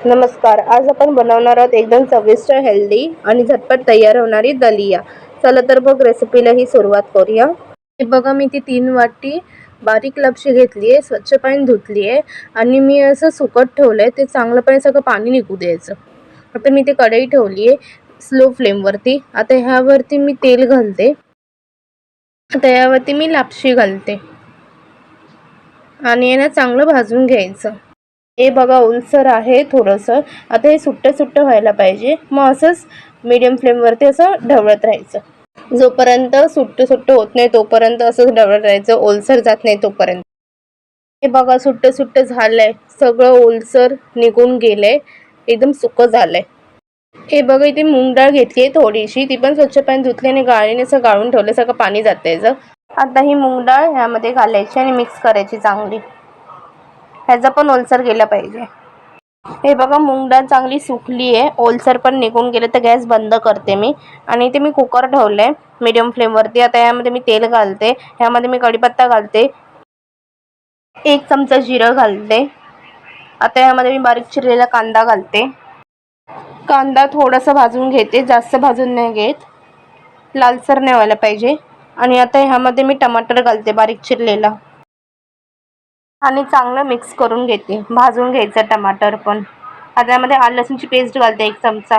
नमस्कार. आज आपण बनवणार आहोत एकदम चविष्ट, हेल्दी आणि झटपट तयार होणारी दलिया. चला तर मग रेसिपीला ही सुरुवात करूया. हे बघा, मी ती 3 वाटी बारीक लापशी घेतली आहे, स्वच्छ पाणी धुतली आहे आणि मी असं सुकत ठेवलंय. ते चांगलंपणे सगळं पाणी निघू द्यायचं. आता मी ती कढई ठेवली आहे स्लो फ्लेमवरती. आता ह्यावरती मी तेल घालते. आता यावरती मी लापशी घालते आणि यांना चांगलं भाजून घ्यायचं. हे बघा, ओलसर आहे थोडंसं. आता हे सुट्टं व्हायला पाहिजे. मग असंच मीडियम फ्लेमवरती असं ढवळत राहायचं. जोपर्यंत सुट्टं होत नाही तोपर्यंत असंच ढवळत राहायचं, ओलसर जात नाही तोपर्यंत. हे बघा, सुट्टं झालंय. सगळं ओलसर निघून गेलंय, एकदम सुकं झालंय. हे बघा, इथे मूग डाळ घेतली आहे थोडीशी. ती पण स्वच्छ पाणी धुतली आणि गाळणीने असं गाळून ठेवलं, सगळं पाणी जातं याचं. आता ही मूग डाळ ह्यामध्ये घालायची आणि मिक्स करायची चांगली. ह्याचा पण ओलसर गेला पाहिजे. हे बघा, मूग डाळ चांगली सुकली आहे, ओलसर पण निघून गेले. तर गॅस बंद करते मी आणि इथे मी कुकर ठेवलंय मीडियम फ्लेमवरती. आता यामध्ये मी तेल घालते. ह्यामध्ये मी कढीपत्ता घालते, 1 चमचा जिरं घालते. आता यामध्ये मी बारीक चिरलेला कांदा घालते. कांदा थोडासा भाजून घेते, जास्त भाजून नाही घेत, लालसर नाही व्हायला पाहिजे. आणि आता ह्यामध्ये मी टमाटर घालते बारीक चिरलेला आणि चांगलं मिक्स करून घेते. भाजून घ्यायचं टमाटर पण. आता यामध्ये आलं लसूणची पेस्ट घालते 1 चमचा.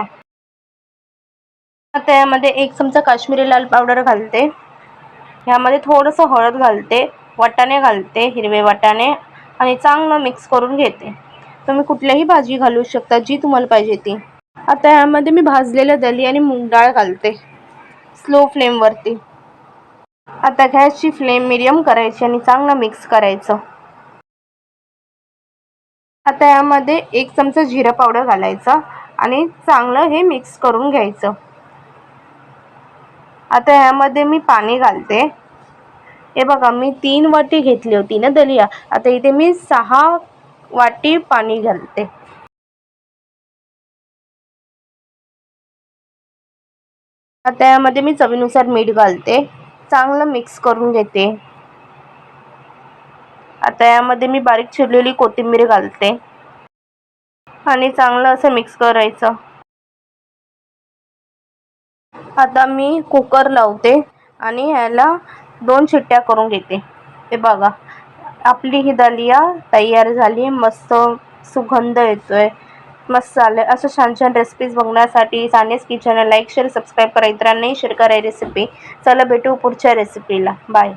आता यामध्ये 1 चमचा काश्मीरी लाल पावडर घालते. ह्यामध्ये थोडंसं हळद घालते, वाटाणे घालते, हिरवे वाटाणे, आणि चांगलं मिक्स करून घेते. तुम्ही कुठल्याही भाजी घालू शकता, जी तुम्हाला पाहिजे ती. आता यामध्ये मी भाजलेलं दली आणि मूग डाळ घालते स्लो फ्लेमवरती. आता गॅसची फ्लेम मीडियम करायची आणि चांगलं मिक्स करायचं. आता यामध्ये 1 चमचा जिरा पावडर घालायचा आणि चांगलं हे मिक्स करून घ्यायचं. आता यामध्ये मी पाणी घालते. हे बघा, मी 3 वाटी घेतली होती ना दलिया, आता इथे मी 6 वाटी पाणी घालते. आता यामध्ये मी चवीनुसार मीठ घालते, चांगलं मिक्स करून घेते. आता यामध्ये मी बारीक चिरलेली कोथिंबीर घालते आणि चांगलं असं मिक्स करायचं. आता मी कुकर लावते आणि ह्याला 2 शिट्ट्या करून घेते. हे बघा, आपली ही दलिया तयार झाली. मस्त सुगंध येतोय, मस्त झालं. असं छान छान रेसिपीज बघण्यासाठी सानियाज किचनला लाईक, शेअर, सबस्क्राईब करा. इतरांनाही शेअर करा रेसिपी. चला, भेटू पुढच्या रेसिपीला. बाय.